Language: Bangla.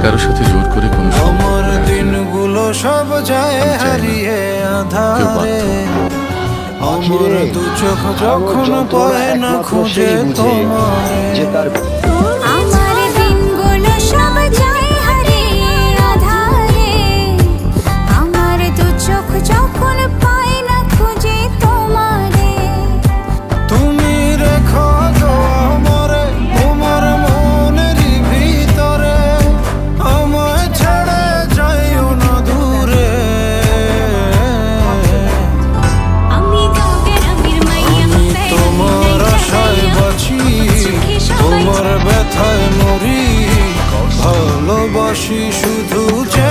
কারোর সাথে জোর করে কোনো আমার দিনগুলো সব যায় হারিয়ে আধারে। আমার দু চোখ যখন পায় না খুঁজে তোমারে। আমার দিনগুলো সব যায় হারিয়ে আঁধারে। আমার দু চোখ যখন পায় না খুঁজে তোমারে। তুমি রেখো গো আমারে তোমার মনেরই ভিতরে, আমায় ছেড়ে যাইও না দূরে। আমি গ্রামের মাইয়া, তোমার আশায় বাঁচি, তোমার ব্যথায় মরি, ভালোবাসি শুধু যে